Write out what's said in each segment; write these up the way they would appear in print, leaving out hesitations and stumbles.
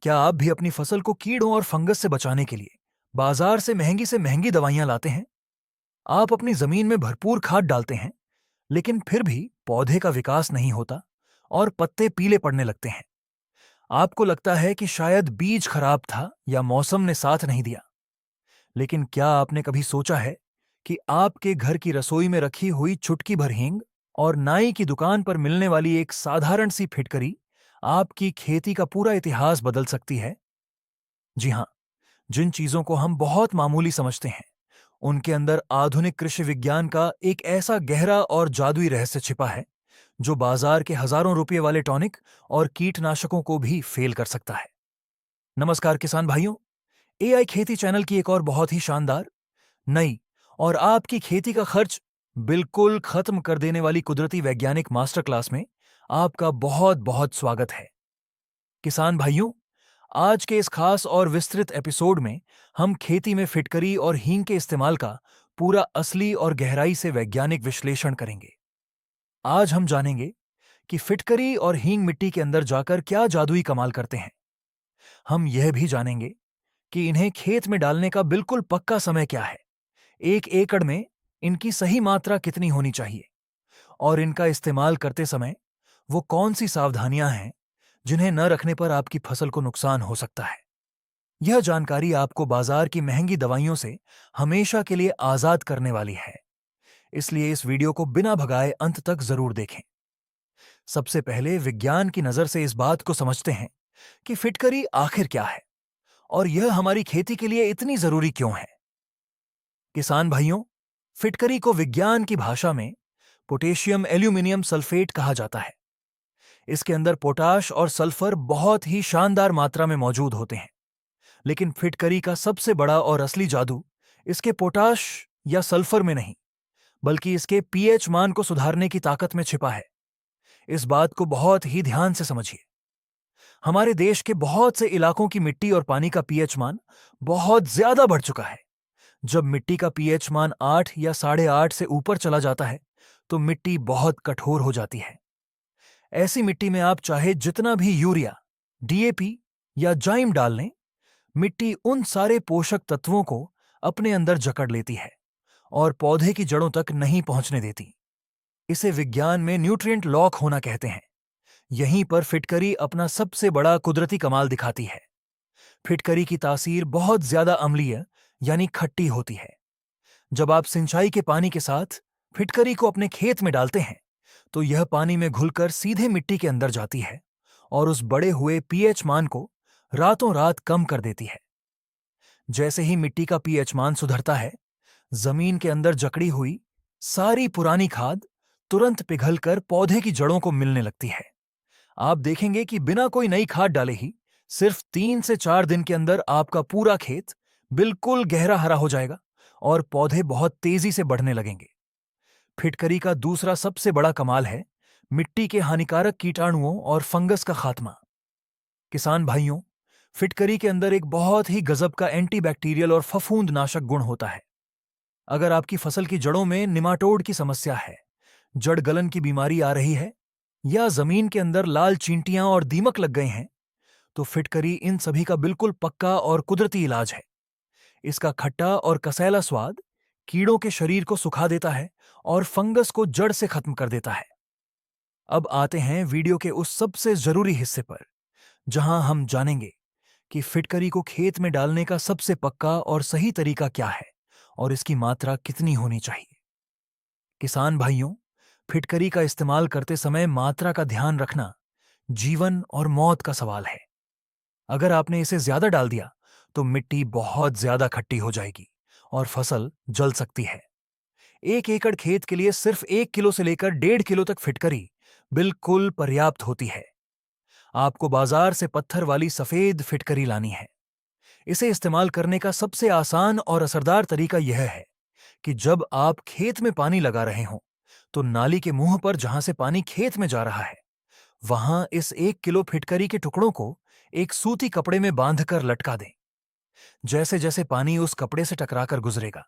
क्या आप भी अपनी फसल को कीड़ों और फंगस से बचाने के लिए बाजार से महंगी दवाइयां लाते हैं? आप अपनी जमीन में भरपूर खाद डालते हैं, लेकिन फिर भी पौधे का विकास नहीं होता और पत्ते पीले पड़ने लगते हैं। आपको लगता है कि शायद बीज खराब था या मौसम ने साथ नहीं दिया। लेकिन क्या आपने कभी सोचा है कि आपके घर की रसोई में रखी हुई चुटकी भर हींग और नाई की दुकान पर मिलने वाली एक साधारण सी फिटकरी आपकी खेती का पूरा इतिहास बदल सकती है? जी हाँ, जिन चीजों को हम बहुत मामूली समझते हैं, उनके अंदर आधुनिक कृषि विज्ञान का एक ऐसा गहरा और जादुई रहस्य छिपा है, जो बाजार के हजारों रुपए वाले टॉनिक और कीटनाशकों को भी फेल कर सकता है। नमस्कार किसान भाइयों, एआई खेती चैनल की एक और बहुत ही शानदार, नई और आपकी खेती का खर्च बिल्कुल खत्म कर देने वाली कुदरती वैज्ञानिक मास्टर क्लास में आपका बहुत बहुत स्वागत है। किसान भाइयों, आज के इस खास और विस्तृत एपिसोड में हम खेती में फिटकरी और हींग के इस्तेमाल का पूरा असली और गहराई से वैज्ञानिक विश्लेषण करेंगे। आज हम जानेंगे कि फिटकरी और हींग मिट्टी के अंदर जाकर क्या जादुई कमाल करते हैं। हम यह भी जानेंगे कि इन्हें खेत में डालने का बिल्कुल पक्का समय क्या है, एक एकड़ में इनकी सही मात्रा कितनी होनी चाहिए, और इनका इस्तेमाल करते समय वो कौन सी सावधानियां हैं जिन्हें न रखने पर आपकी फसल को नुकसान हो सकता है। यह जानकारी आपको बाजार की महंगी दवाइयों से हमेशा के लिए आजाद करने वाली है, इसलिए इस वीडियो को बिना भगाए अंत तक जरूर देखें। सबसे पहले विज्ञान की नजर से इस बात को समझते हैं कि फिटकरी आखिर क्या है और यह हमारी खेती के लिए इतनी जरूरी क्यों है। किसान भाइयों, फिटकरी को विज्ञान की भाषा में पोटेशियम एल्यूमिनियम सल्फेट कहा जाता है। इसके अंदर पोटाश और सल्फर बहुत ही शानदार मात्रा में मौजूद होते हैं। लेकिन फिटकरी का सबसे बड़ा और असली जादू इसके पोटाश या सल्फर में नहीं, बल्कि इसके पीएच मान को सुधारने की ताकत में छिपा है। इस बात को बहुत ही ध्यान से समझिए। हमारे देश के बहुत से इलाकों की मिट्टी और पानी का पीएच मान बहुत ज्यादा बढ़ चुका है। जब मिट्टी का पीएच मान 8 या 8.5 से ऊपर चला जाता है, तो मिट्टी बहुत कठोर हो जाती है। ऐसी मिट्टी में आप चाहे जितना भी यूरिया, डीएपी या जाइम डाल लें, मिट्टी उन सारे पोषक तत्वों को अपने अंदर जकड़ लेती है और पौधे की जड़ों तक नहीं पहुंचने देती। इसे विज्ञान में न्यूट्रिएंट लॉक होना कहते हैं। यहीं पर फिटकरी अपना सबसे बड़ा कुदरती कमाल दिखाती है। फिटकरी की तासीर बहुत ज्यादा अम्लीय यानी खट्टी होती है। जब आप सिंचाई के पानी के साथ फिटकरी को अपने खेत में डालते हैं, तो यह पानी में घुलकर सीधे मिट्टी के अंदर जाती है और उस बड़े हुए पीएच मान को रातों रात कम कर देती है। जैसे ही मिट्टी का पीएच मान सुधरता है, जमीन के अंदर जकड़ी हुई सारी पुरानी खाद तुरंत पिघलकर पौधे की जड़ों को मिलने लगती है। आप देखेंगे कि बिना कोई नई खाद डाले ही सिर्फ 3 से 4 दिन के अंदर आपका पूरा खेत बिल्कुल गहरा हरा हो जाएगा और पौधे बहुत तेजी से बढ़ने लगेंगे। फिटकरी का दूसरा सबसे बड़ा कमाल है मिट्टी के हानिकारक कीटाणुओं और फंगस का खात्मा। किसान भाइयों, फिटकरी के अंदर एक बहुत ही गजब का एंटीबैक्टीरियल और फफूंदनाशक गुण होता है। अगर आपकी फसल की जड़ों में निमाटोड की समस्या है, जड़ गलन की बीमारी आ रही है, या जमीन के अंदर लाल चींटियां और दीमक लग गए हैं, तो फिटकरी इन सभी का बिल्कुल पक्का और कुदरती इलाज है। इसका खट्टा और कसैला स्वाद कीड़ों के शरीर को सुखा देता है और फंगस को जड़ से खत्म कर देता है। अब आते हैं वीडियो के उस सबसे जरूरी हिस्से पर, जहां हम जानेंगे कि फिटकरी को खेत में डालने का सबसे पक्का और सही तरीका क्या है और इसकी मात्रा कितनी होनी चाहिए। किसान भाइयों, फिटकरी का इस्तेमाल करते समय मात्रा का ध्यान रखना जीवन और मौत का सवाल है। अगर आपने इसे ज्यादा डाल दिया, तो मिट्टी बहुत ज्यादा खट्टी हो जाएगी और फसल जल सकती है। 1 एकड़ खेत के लिए सिर्फ 1 किलो से लेकर 1.5 किलो तक फिटकरी बिल्कुल पर्याप्त होती है। आपको बाजार से पत्थर वाली सफेद फिटकरी लानी है। इसे इस्तेमाल करने का सबसे आसान और असरदार तरीका यह है कि जब आप खेत में पानी लगा रहे हों, तो नाली के मुंह पर जहां से पानी खेत में जा रहा है, वहां इस 1 किलो फिटकरी के टुकड़ों को एक सूती कपड़े में बांधकर लटका दें। जैसे जैसे पानी उस कपड़े से टकराकर गुजरेगा,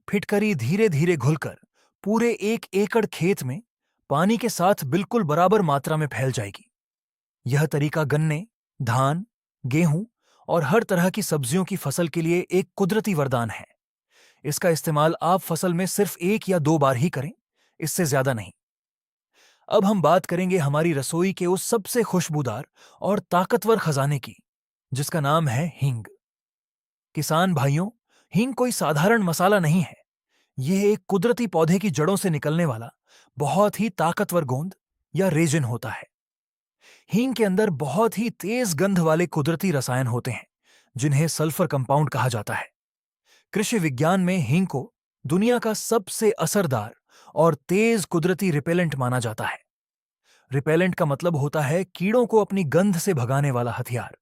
फिटकरी धीरे धीरे घुलकर पूरे 1 एकड़ खेत में पानी के साथ बिल्कुल बराबर मात्रा में फैल जाएगी। यह तरीका गन्ने, धान, गेहूं और हर तरह की सब्जियों की फसल के लिए एक कुदरती वरदान है। इसका इस्तेमाल आप फसल में सिर्फ 1 या 2 बार ही करें, इससे ज्यादा नहीं। अब हम बात करेंगे हमारी रसोई के उस सबसे खुशबूदार और ताकतवर खजाने की, जिसका नाम है हींग। किसान भाइयों, हींग कोई साधारण मसाला नहीं है। यह एक कुदरती पौधे की जड़ों से निकलने वाला बहुत ही ताकतवर गोंद या रेजिन होता है। हींग के अंदर बहुत ही तेज गंध वाले कुदरती रसायन होते हैं, जिन्हें सल्फर कंपाउंड कहा जाता है। कृषि विज्ञान में हींग को दुनिया का सबसे असरदार और तेज कुदरती रिपेलेंट माना जाता है। रिपेलेंट का मतलब होता है कीड़ों को अपनी गंध से भगाने वाला हथियार।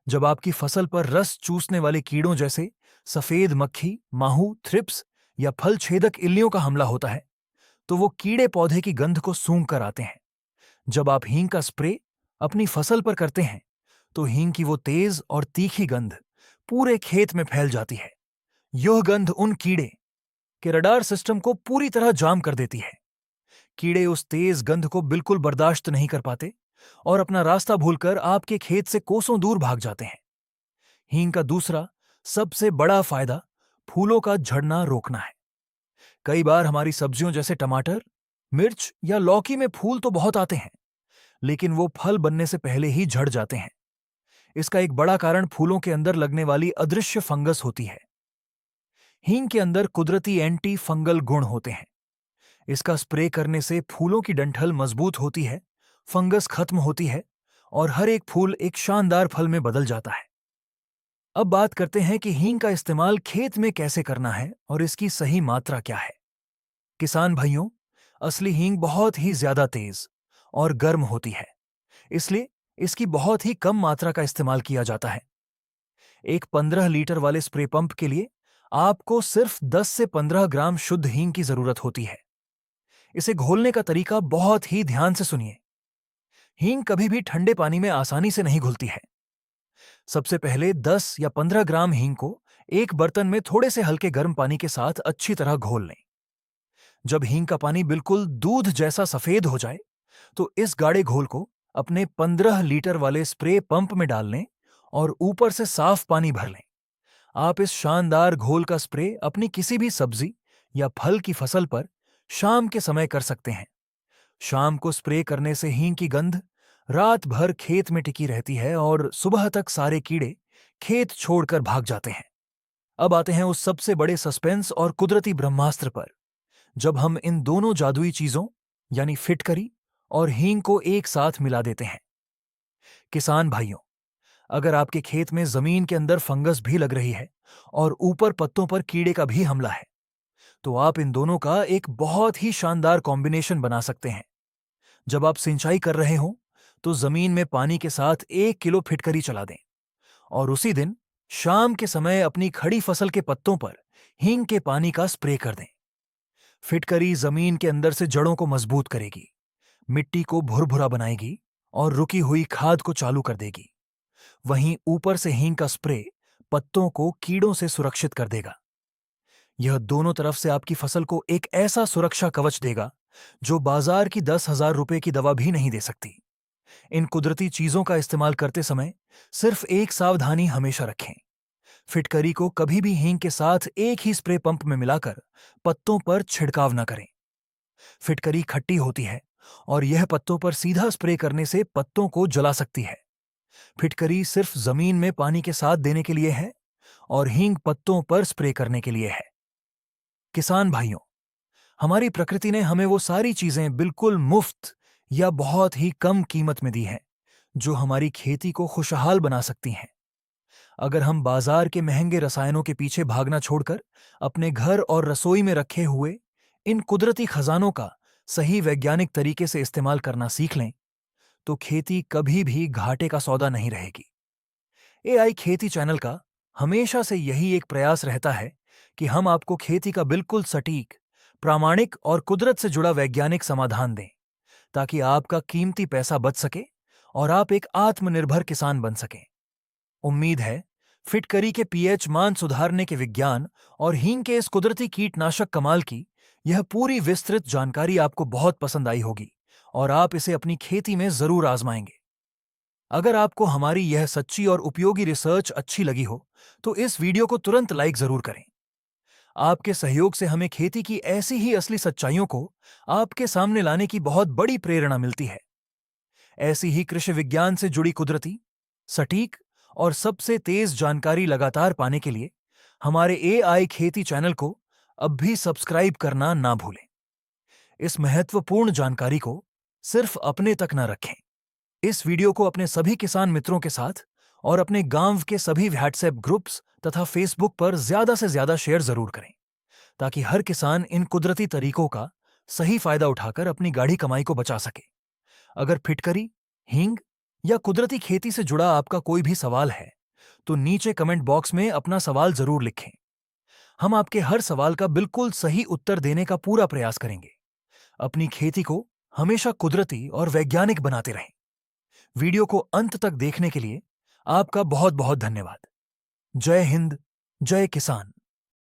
जब आपकी फसल पर रस चूसने वाले कीड़ों जैसे सफेद मक्खी, माहू, थ्रिप्स या फल छेदक इल्लियों का हमला होता है, तो वो कीड़े पौधे की गंध को सूंघ कर आते हैं। जब आप हींग का स्प्रे अपनी फसल पर करते हैं, तो हींग की वो तेज और तीखी गंध पूरे खेत में फैल जाती है। यह गंध उन कीड़े के रडार सिस्टम को पूरी तरह जाम कर देती है। कीड़े उस तेज गंध को बिल्कुल बर्दाश्त नहीं कर पाते और अपना रास्ता भूलकर आपके खेत से कोसों दूर भाग जाते हैं। हींग का दूसरा सबसे बड़ा फायदा फूलों का झड़ना रोकना है। कई बार हमारी सब्जियों जैसे टमाटर, मिर्च या लौकी में फूल तो बहुत आते हैं, लेकिन वो फल बनने से पहले ही झड़ जाते हैं। इसका एक बड़ा कारण फूलों के अंदर लगने वाली अदृश्य फंगस होती है। हींग के अंदर कुदरती एंटी फंगल गुण होते हैं। इसका स्प्रे करने से फूलों की डंठल मजबूत होती है, फंगस खत्म होती है और हर एक फूल एक शानदार फल में बदल जाता है। अब बात करते हैं कि हींग का इस्तेमाल खेत में कैसे करना है और इसकी सही मात्रा क्या है। किसान भाइयों, असली हींग बहुत ही ज्यादा तेज और गर्म होती है, इसलिए इसकी बहुत ही कम मात्रा का इस्तेमाल किया जाता है। एक 15 लीटर वाले स्प्रे पंप के लिए आपको सिर्फ 10 से 15 ग्राम शुद्ध हींग की जरूरत होती है। इसे घोलने का तरीका बहुत ही ध्यान से सुनिए। हींग कभी भी ठंडे पानी में आसानी से नहीं घुलती है। सबसे पहले 10 या 15 ग्राम हींग को एक बर्तन में थोड़े से हल्के गर्म पानी के साथ अच्छी तरह घोल लें। जब हींग का पानी बिल्कुल दूध जैसा सफेद हो जाए, तो इस गाढ़े घोल को अपने 15 लीटर वाले स्प्रे पंप में डाल लें और ऊपर से साफ पानी भर लें। आप इस शानदार घोल का स्प्रे अपनी किसी भी सब्जी या फल की फसल पर शाम के समय कर सकते हैं। शाम को स्प्रे करने से हींग की गंध रात भर खेत में टिकी रहती है और सुबह तक सारे कीड़े खेत छोड़कर भाग जाते हैं। अब आते हैं उस सबसे बड़े सस्पेंस और कुदरती ब्रह्मास्त्र पर, जब हम इन दोनों जादुई चीजों यानी फिटकरी और हींग को एक साथ मिला देते हैं। किसान भाइयों, अगर आपके खेत में जमीन के अंदर फंगस भी लग रही है और ऊपर पत्तों पर कीड़े का भी हमला है, तो आप इन दोनों का एक बहुत ही शानदार कॉम्बिनेशन बना सकते हैं। जब आप सिंचाई कर रहे हो, तो जमीन में पानी के साथ 1 किलो फिटकरी चला दें और उसी दिन शाम के समय अपनी खड़ी फसल के पत्तों पर हींग के पानी का स्प्रे कर दें। फिटकरी जमीन के अंदर से जड़ों को मजबूत करेगी, मिट्टी को भुरभुरा बनाएगी और रुकी हुई खाद को चालू कर देगी। वहीं ऊपर से हींग का स्प्रे पत्तों को कीड़ों से सुरक्षित कर देगा। यह दोनों तरफ से आपकी फसल को एक ऐसा सुरक्षा कवच देगा जो बाजार की 10,000 रुपए की दवा भी नहीं दे सकती। इन कुदरती चीजों का इस्तेमाल करते समय सिर्फ एक सावधानी हमेशा रखें। फिटकरी को कभी भी हींग के साथ एक ही स्प्रे पंप में मिलाकर पत्तों पर छिड़काव न करें। फिटकरी खट्टी होती है और यह पत्तों पर सीधा स्प्रे करने से पत्तों को जला सकती है। फिटकरी सिर्फ जमीन में पानी के साथ देने के लिए है और हींग पत्तों पर स्प्रे करने के लिए है। किसान भाइयों, हमारी प्रकृति ने हमें वो सारी चीजें बिल्कुल मुफ्त या बहुत ही कम कीमत में दी हैं, जो हमारी खेती को खुशहाल बना सकती हैं। अगर हम बाजार के महंगे रसायनों के पीछे भागना छोड़कर अपने घर और रसोई में रखे हुए इन कुदरती खजानों का सही वैज्ञानिक तरीके से इस्तेमाल करना सीख लें, तो खेती कभी भी घाटे का सौदा नहीं रहेगी। एआई खेती चैनल का हमेशा से यही एक प्रयास रहता है कि हम आपको खेती का बिल्कुल सटीक, प्रामाणिक और कुदरत से जुड़ा वैज्ञानिक समाधान दें, ताकि आपका कीमती पैसा बच सके और आप एक आत्मनिर्भर किसान बन सकें। उम्मीद है फिटकरी के पीएच मान सुधारने के विज्ञान और हींग के इस कुदरती कीटनाशक कमाल की यह पूरी विस्तृत जानकारी आपको बहुत पसंद आई होगी और आप इसे अपनी खेती में जरूर आजमाएंगे। अगर आपको हमारी यह सच्ची और उपयोगी रिसर्च अच्छी लगी हो, तो इस वीडियो को तुरंत लाइक जरूर करें। आपके सहयोग से हमें खेती की ऐसी ही असली सच्चाइयों को आपके सामने लाने की बहुत बड़ी प्रेरणा मिलती है। ऐसी ही कृषि विज्ञान से जुड़ी कुदरती, सटीक और सबसे तेज जानकारी लगातार पाने के लिए हमारे एआई खेती चैनल को अब भी सब्सक्राइब करना ना भूलें। इस महत्वपूर्ण जानकारी को सिर्फ अपने तक न रखें। इस वीडियो को अपने सभी किसान मित्रों के साथ और अपने गांव के सभी व्हाट्सएप ग्रुप्स तथा फेसबुक पर ज्यादा से ज्यादा शेयर जरूर करें, ताकि हर किसान इन कुदरती तरीकों का सही फायदा उठाकर अपनी गाढ़ी कमाई को बचा सके। अगर फिटकरी, हींग या कुदरती खेती से जुड़ा आपका कोई भी सवाल है, तो नीचे कमेंट बॉक्स में अपना सवाल जरूर लिखें। हम आपके हर सवाल का बिल्कुल सही उत्तर देने का पूरा प्रयास करेंगे। अपनी खेती को हमेशा कुदरती और वैज्ञानिक बनाते रहें। वीडियो को अंत तक देखने के लिए आपका बहुत बहुत धन्यवाद। जय हिंद, जय किसान।